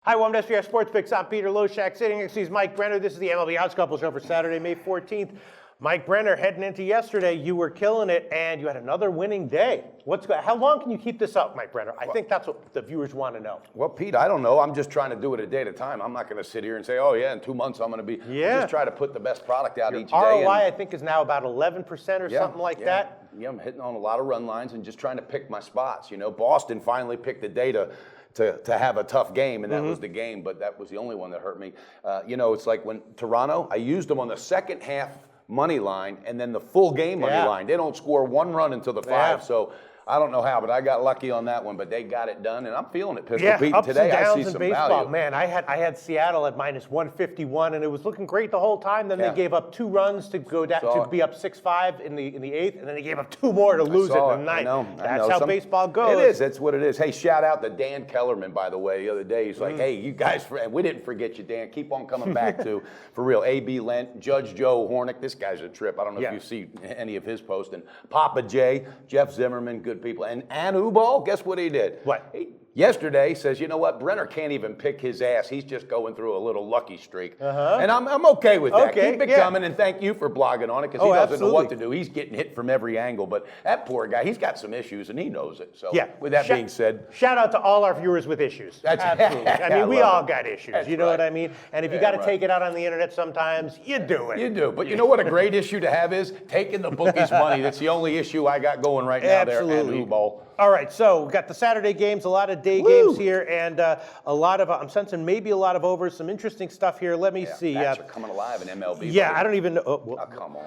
Hi, welcome to SBR Sports Picks. I'm Peter Loshak, sitting next to Mike Brenner. This is the MLB Odds Couple show for Saturday, May 14th. Mike Brenner, heading into yesterday, you were killing it, and you had another winning day. How long can you keep this up, Mike Brenner? I think that's what the viewers want to know. Well, Pete, I don't know. I'm just trying to do it a day at a time. I'm not going to sit here and say, oh, yeah, in 2 months I'm going to be. Yeah. Just try to put the best product out Your each day. ROI, I think, is now about 11% or something like that. Yeah, I'm hitting on a lot of run lines and just trying to pick my spots. You know, Boston finally picked the day to have a tough game, and that was the game, but that was the only one that hurt me. You know, it's like when Toronto, I used them on the second half money line and then the full game money line. They don't score one run until the five, so I don't know how, but I got lucky on that one, but they got it done, and I'm feeling it, Pistol Pete. Ups Today and downs I see in some baseball. value. Man, I had Seattle at minus 151, and it was looking great the whole time. Then they gave up 2 runs to go down to be up 6-5 in the eighth, and then they gave up 2 more to lose it in the ninth. That's how baseball goes. It is. That's what it is. Hey, shout out to Dan Kellerman, by the way, the other day. He's like, hey, you guys, we didn't forget you, Dan. Keep on coming back to, for real, A.B. Lent, Judge Joe Hornick. This guy's a trip. I don't know if you see any of his posts. And Papa J, Jeff Zimmerman, good people. And Ubal, guess what he did? What? Yesterday says, you know what, Brenner can't even pick his ass. He's just going through a little lucky streak. And I'm okay with that. Keep it coming, and thank you for blogging on it, because he doesn't know what to do. He's getting hit from every angle, but that poor guy, he's got some issues, and he knows it. So with that being said. Shout out to all our viewers with issues. Absolutely. I mean, we all got issues, you know what I mean? And if you got to take it out on the internet sometimes, you do it. You do, but you know what a great issue to have is? Taking the bookies' money. That's the only issue I got going right now there at Ubal. All right, so we've got the Saturday games, a lot of day games here, and a lot of, I'm sensing maybe a lot of overs, some interesting stuff here. Let me see. Bats are coming alive in MLB. Yeah, I don't even know. Oh, come on.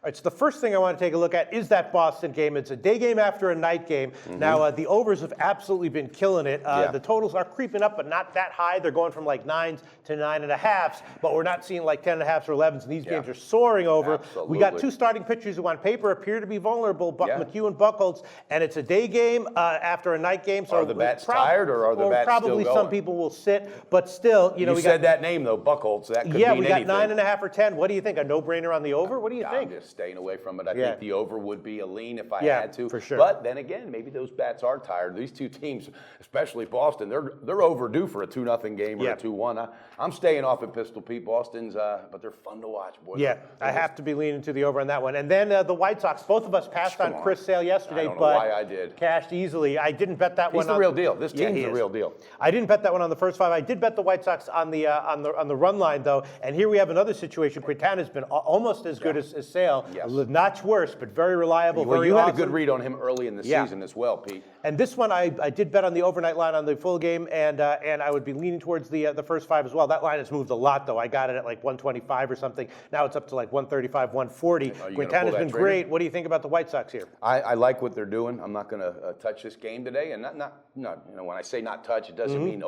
All right, so the first thing I want to take a look at is that Boston game. It's a day game after a night game. Now, the overs have absolutely been killing it. The totals are creeping up, but not that high. They're going from like 9s to 9.5s, but we're not seeing like 10.5s or 11s, and these games are soaring over. Absolutely. We got 2 starting pitchers who on paper appear to be vulnerable, McHugh and Buchholz, and it's a day game after a night game. So are the bats tired, or are the bats probably still going? some people will sit, but still, you know. You said that name, though, Buchholz. That could mean we got anything. 9.5 or 10. What do you think? A no-brainer on the over? What do you think? I'm just staying away from it. I think the over would be a lean if I had to. For sure. But then again, maybe those bats are tired. These two teams, especially Boston, they're overdue for a 2-0 game or a 2-1. I'm staying off at Pistol Pete. Boston's, but they're fun to watch, boys. Yeah, I have to be leaning to the over on that one. And then the White Sox, both of us passed on Chris Sale yesterday, I don't know but why I did. Cashed easily. I didn't bet that one. He's the real deal. This team's the real deal. I didn't bet that one on the first 5. I did bet the White Sox on the run line, though. And here we have another situation. Quintana's been almost as good as Sale. Yes. A notch worse, but very reliable. Well, very you had awesome. a good read on him early in the season as well, Pete. And this one, I did bet on the overnight line on the full game, and I would be leaning towards the first 5 as well. That line has moved a lot, though. I got it at like 125 or something. Now it's up to like 135, 140. Quintana's been great. What do you think about the White Sox here? I like what they're doing. I'm not going to touch this game today, and not you know, when I say not touch, it doesn't mean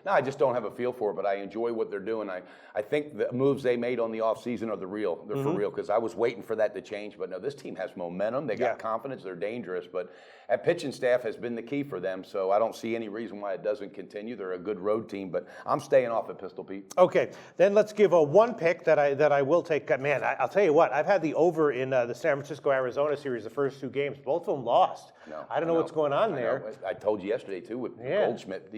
I just don't have a feel for it. But I enjoy what they're doing. I think the moves they made on the offseason are they're for real, because I was waiting for that to change. But no, this team has momentum. They got confidence. They're dangerous. But that pitching staff has been the key for them. So I don't see any reason why it doesn't continue. They're a good road team. But I'm staying off at Pistol Pete. Okay, then let's give a one pick that I will take. Man, I'll tell you what. I've had the over in the San Francisco-Arizona series the first 2 games. Both of them lost. I don't know what's going on there. I told you yesterday too with Goldschmidt.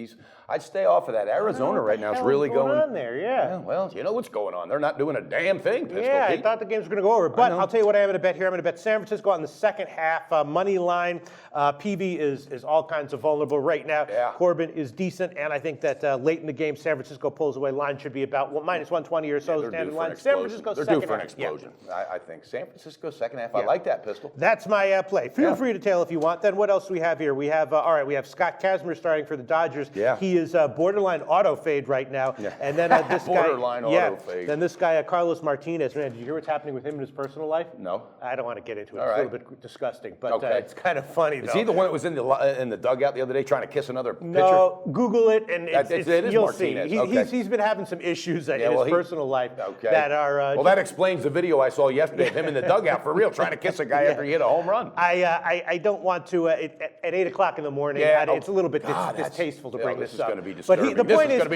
I'd stay off of that. Arizona right now is really going on there. Well, you know what's going on. They're not doing a damn thing. Pistol Pete. I thought the game was going to go over. But I'll tell you what I am going to bet here. I'm going to bet San Francisco on the second half money line. PV is all kinds of vulnerable right now. Corbin is decent, and I think that late in the game, San Francisco pulls away. Line should be about minus 120 or so. Standing line. San Francisco they're second due for an half. explosion. I think San Francisco second half. I like that, Pistol. That's my play. Feel free to tail if you want. Then what else do we have here? We have we have Scott Kazmir starting for the Dodgers. He is borderline auto fade right now. And then this borderline guy, auto fade. Then this guy Carlos Martinez. Man, did you hear what's happening with him in his personal life? No. I don't want to get into it. It's a little bit disgusting, but it's kind of funny. Is he the one that was in the dugout the other day trying to kiss another pitcher? No, Google it and it is you'll Martinez. see. He's been having some issues in his personal life that are. Well, that explains the video I saw yesterday of him in the dugout for real, trying to kiss a guy after he hit a home run. I don't want to at 8 o'clock in the morning. It's a little bit distasteful to bring this up. This is going to be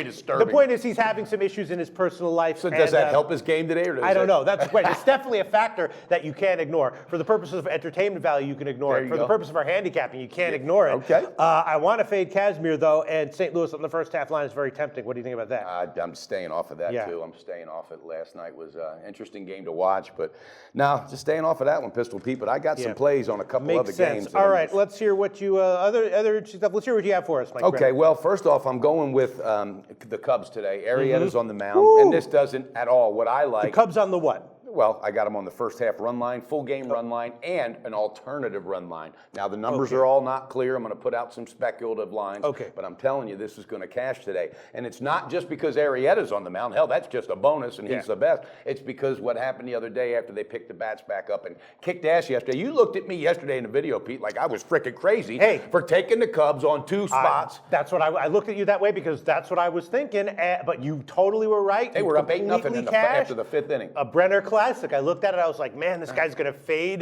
disturbing. The point is he's having some issues in his personal life. So does that help his game today, or I don't know. That's great. It's definitely a factor. that you can't ignore. For the purposes of entertainment value, you can ignore it. For the purpose of our handicapping, you can't ignore it. Okay. I want to fade Casimir, though, and St. Louis on the first half line is very tempting. What do you think about that? I'm staying off of that, too. I'm staying off it. Last night was an interesting game to watch, but no, just staying off of that one, Pistol Pete. But I got some plays on a couple other games. All right, let's hear what you other interesting stuff. Let's hear what you have for us, Mike. Okay, Brenner. well, first off, I'm going with the Cubs today. Arrieta's on the mound, and this doesn't at all what I like. The Cubs on the what? Well, I got them on the first half run line, full game run line, and an alternative run line. Now, the numbers are all not clear. I'm going to put out some speculative lines. Okay. But I'm telling you, this is going to cash today. And it's not just because Arrieta's on the mound. Hell, that's just a bonus, and he's the best. It's because what happened the other day after they picked the bats back up and kicked ass yesterday. You looked at me yesterday in the video, Pete, like I was freaking crazy for taking the Cubs on 2 spots. That's what I looked at you that way because that's what I was thinking. But you totally were right. They were up 8-0 after the 5th inning. A Brenner classic. I looked at it. I was like, man, this guy's going to fade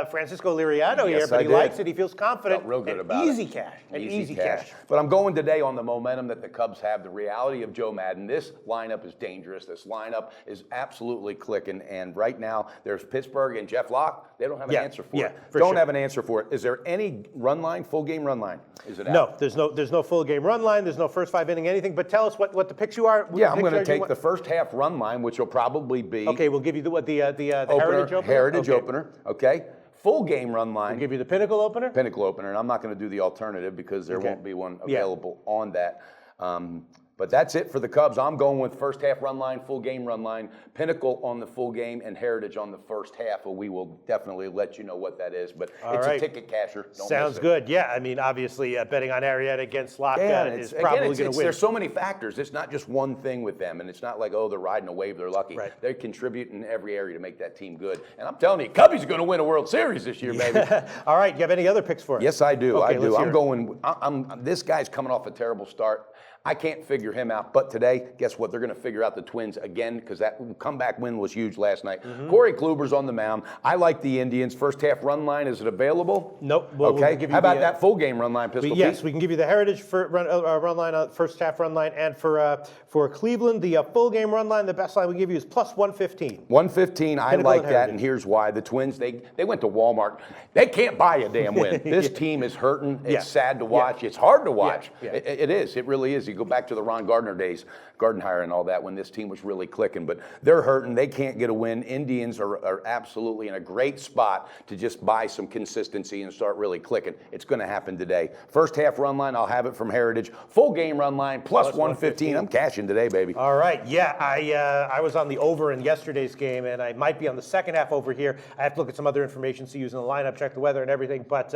Francisco Liriano here, but he likes it. He feels confident. Felt real good about easy cash. An easy cash. But I'm going today on the momentum that the Cubs have, the reality of Joe Madden. This lineup is dangerous. This lineup is absolutely clicking. And right now, there's Pittsburgh and Jeff Locke. They don't have an answer for it. Don't have an answer for it. Is there any run line, full game run line? Is it out? No, there's no full game run line. There's no first 5 inning anything. But tell us what the picks you are. Yeah, I'm going to take the first half run line, which will probably be. Okay, we'll give you the Heritage opener. Heritage opener, okay. Full game run line. We'll give you the Pinnacle opener. Pinnacle opener, and I'm not going to do the alternative because there won't be one available on that. But that's it for the Cubs. I'm going with first half run line, full game run line, Pinnacle on the full game, and Heritage on the first half. We will definitely let you know what that is. But it's a ticket casher. Sounds good. Yeah, I mean, obviously, betting on Arrieta against Lock is probably going to win. There's so many factors. It's not just one thing with them, and it's not like, they're riding a wave, they're lucky. Right. They contribute in every area to make that team good. And I'm telling you, Cubbies are going to win a World Series this year, baby. All right, you have any other picks for us? Yes, I do. Okay, I'm going. This guy's coming off a terrible start. I can't figure him out. But today, guess what? They're going to figure out the Twins again because that comeback win was huge last night. Corey Kluber's on the mound. I like the Indians. First half run line. Is it available? Nope. Okay. How about that full game run line, Pistol Pete? Yes, we can give you the Heritage run line, first half run line, and for Cleveland, the full game run line. The best line we give you is plus 115. 115. I like that, and here's why. The Twins, they went to Walmart. They can't buy a damn win. This team is hurting. It's sad to watch. It's hard to watch. It is. It really is. You go back to the Ron Gardner days, Gardenhire and all that, when this team was really clicking. But they're hurting. They can't get a win. Indians are absolutely in a great spot to just buy some consistency and start really clicking. It's going to happen today. First half run line, I'll have it from Heritage. Full game run line, plus 115. I'm cashing today, baby. All right. Yeah, I was on the over in yesterday's game, and I might be on the second half over here. I have to look at some other information, see using the lineup, check the weather and everything. But,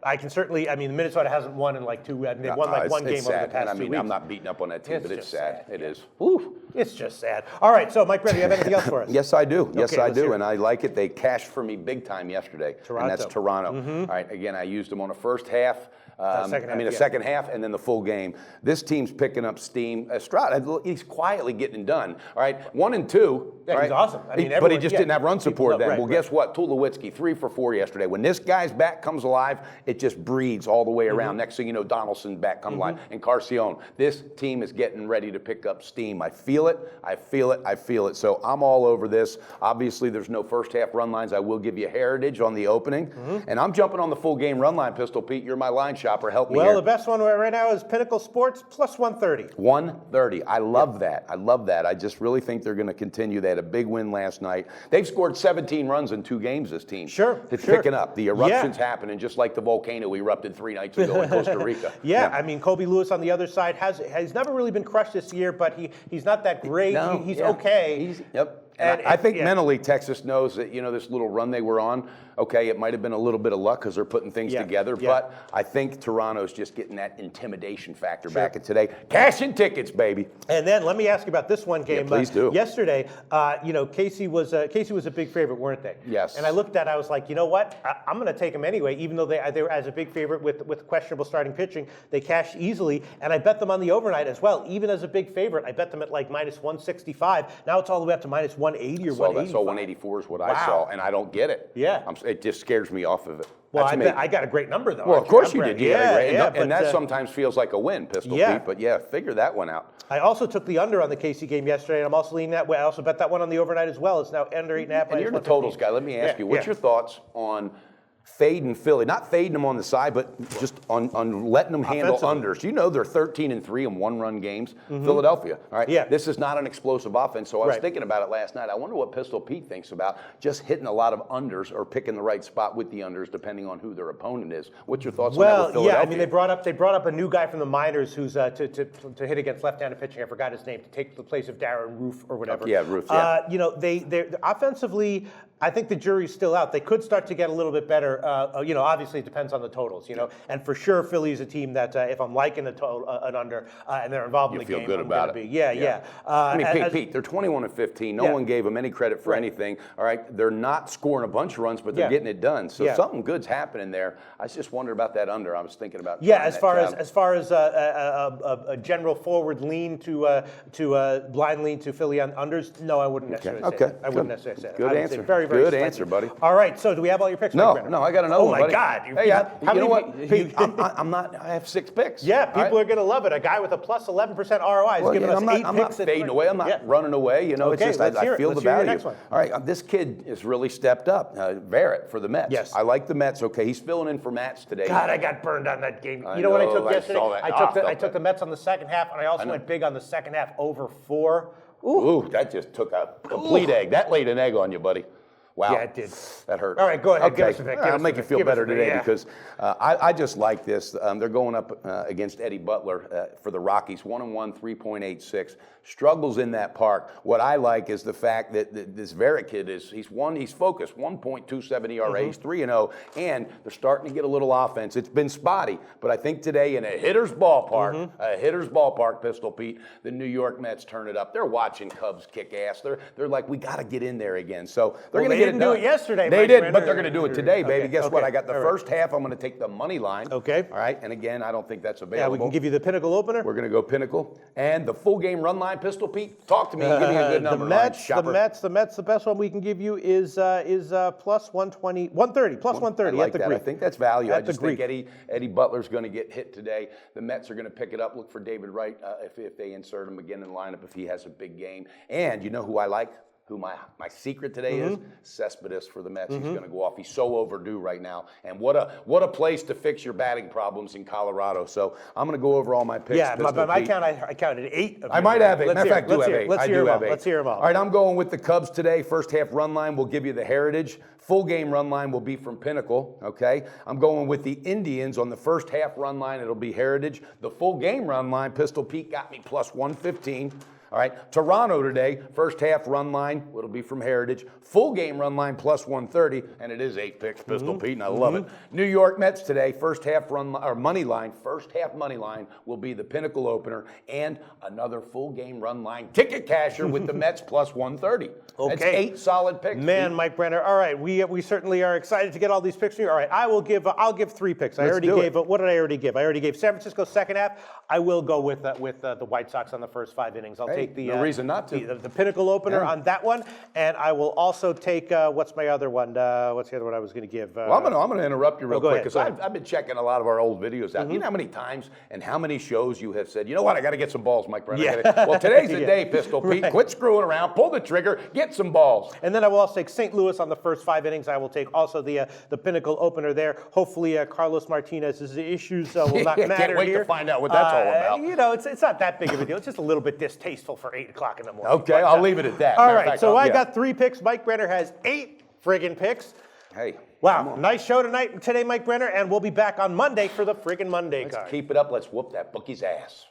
I can certainly. I mean, Minnesota hasn't won in like 2. They've won like one game over the past 2 weeks. I'm not beating up on that team, but it's sad. It is. Ooh, it's just sad. All right, so Mike Brenner, you have anything else for us? Yes, I do. Yes, I do, and I like it. They cashed for me big time yesterday, Toronto. and that's Toronto. All right, again, I used them on a first half. Second half, and then the full game. This team's picking up steam. Stroud, he's quietly getting it done. All right, 1 and 2. Yeah, he's awesome. I mean, but he just didn't have run support then. Well, guess what? Tulowitzki, 3 for 4 yesterday. When this guy's back comes alive, it just breeds all the way around. Next thing you know, Donaldson back comes alive, and Carcione. This team is getting ready to pick up steam. I feel it. I feel it. I feel it. So I'm all over this. Obviously, there's no first half run lines. I will give you Heritage on the opening, and I'm jumping on the full game run line. Pistol Pete, you're my line shopper. Help me here. Well, the best one right now is Pinnacle Sports plus 130. 130. I love that. I love that. I just really think they're going to continue. They had a big win last night. They've scored 17 runs in 2 games, this team. Sure. It's picking up. The eruption's happening, just like the volcano erupted 3 nights ago in Costa Rica. I mean, Kobe Lewis on the other side has never really been crushed this year, but he's not that great. He's okay. And I think mentally Texas knows that, this little run they were on, okay, it might have been a little bit of luck because they're putting things together, but I think Toronto's just getting that intimidation factor back in today. Cashing tickets, baby. And then let me ask you about this one game. Please do. Yesterday, Casey was a big favorite, weren't they? Yes. And I looked at it, I was like, you know what? I'm going to take them anyway, even though they were as a big favorite with questionable starting pitching. They cashed easily, and I bet them on the overnight as well. Even as a big favorite, I bet them at like minus 165. Now it's all the way up to minus 180. 180 or I 185. saw 184 is what I saw, and I don't get it. Yeah. It just scares me off of it. Well, I got a great number, though. Well, of course you did. You got a great, yeah, and that sometimes feels like a win, Pistol Pete. But yeah, figure that one out. I also took the under on the KC game yesterday, and I'm also leaning that way. I also bet that one on the overnight as well. It's now under 8.5. And you're the totals guy. Let me ask you, what's your thoughts on fading Philly? Not fading them on the side, but just on letting them handle unders. You know they're 13-3 in one-run games. Philadelphia. All right. Yeah. This is not an explosive offense. So I was thinking about it last night. I wonder what Pistol Pete thinks about just hitting a lot of unders or picking the right spot with the unders, depending on who their opponent is. What's your thoughts on that with Philadelphia? Yeah. I mean, they brought up a new guy from the minors who's to hit against left-handed pitching. I forgot his name, to take the place of Darren Roof or whatever. Yeah, Roof. Yeah. You know, they're offensively, I think the jury's still out. They could start to get a little bit better. You know, obviously it depends on the totals. You know, and for sure Philly's a team that if I'm liking an under and they're involved in the game, feel good about it. Yeah. I mean, Pete, they're 21-15. No one gave them any credit for anything. All right, they're not scoring a bunch of runs, but they're getting it done. So something good's happening there. I just wondered about that under. I was thinking about as far as a general forward lean to blind lean to Philly on unders. No, I wouldn't necessarily say that. I wouldn't necessarily say that. Good answer. Very good answer, buddy. All right, so do we have all your picks? No, I got another one, buddy. Oh my God! Hey, you know what, Pete? I'm not. I have 6 picks. Yeah, people are going to love it. A guy with a plus 11% ROI is giving us 8 picks. I'm not fading away. I'm not running away. You know, it's just I feel the value. All right, this kid has really stepped up. Barrett for the Mets. Yes, I like the Mets. Okay, he's filling in for Mats today. God, I got burned on that game. You know what I took yesterday? I took the Mets on the second half, and I also went big on the second half over 4. Ooh, that just took a complete egg. That laid an egg on you, buddy. Wow. Yeah, it did. That hurt. All right, go ahead. Okay. Give us a pick. I'll make you feel better today because I just like this. They're going up against Eddie Butler for the Rockies. 1-1, 3.86. Struggles in that park. What I like is the fact that this Vera kid he's focused. 1.27 ERA. He's 3-0, and they're starting to get a little offense. It's been spotty, but I think today in a hitter's ballpark, Pistol Pete, the New York Mets turn it up. They're watching Cubs kick ass. They're like, we got to get in there again. So they're going to get it done. They didn't do it yesterday. They did, but they're going to do it today, baby. Guess what? I got the first half. I'm going to take the money line. Okay. All right. And again, I don't think that's available. Yeah, we can give you the Pinnacle opener. We're going to go Pinnacle and the full game run line. Pistol Pete, talk to me. Give me a good number. The Mets. The best one we can give you is plus 120, 130, plus 130 I like at the that. Greek. I think that's value. I just think Greek. Eddie Butler's going to get hit today. The Mets are going to pick it up. Look for David Wright if they insert him again in the lineup if he has a big game. And you know who I like? Who my secret today is? Cespedes for the Mets. He's going to go off. He's so overdue right now. And what a place to fix your batting problems in Colorado. So I'm going to go over all my picks. Yeah, by my count, I counted 8. I might have 8. Matter of fact, I do have 8. Let's hear them all. All right, I'm going with the Cubs today. First half run line will give you the Heritage. Full game run line will be from Pinnacle, okay? I'm going with the Indians on the first half run line. It'll be Heritage. The full game run line, Pistol Pete got me plus 115. All right, Toronto today, first half run line, it'll be from Heritage. Full game run line plus 130, and it is 8 picks, Pistol Pete, and I love it. New York Mets today, first half money line will be the Pinnacle opener, and another full game run line ticket casher with the Mets plus 130. Okay. That's 8 solid picks. Man, Pete. Mike Brenner. All right, we certainly are excited to get all these picks from you. All right, I'll give 3 picks. What did I already give? I already gave San Francisco second half. I will go with the White Sox on the first 5 innings. I'll take no reason not to. The Pinnacle opener on that one, and I will also take what's my other one? What's the other one I was going to give? Well, I'm going to interrupt you real quick because I've been checking a lot of our old videos out. You know how many times and how many shows you have said, you know what, I got to get some balls, Mike Brenner. Yeah. Well, today's the day, Pistol Pete. Quit screwing around, pull the trigger, get some balls. And then I will also take St. Louis on the first 5 innings. I will take also the Pinnacle opener there. Hopefully, Carlos Martinez's issues will not matter Can't wait here. to find out what that's all about. You know, it's not that big of a deal. It's just a little bit distasteful for 8 o'clock in the morning. Okay, I'll leave it at that. All right, so I got 3 picks. Mike Brenner has 8 friggin' picks. Hey. Wow, nice show today, Mike Brenner, and we'll be back on Monday for the friggin' Monday card. Let's keep it up. Let's whoop that bookie's ass.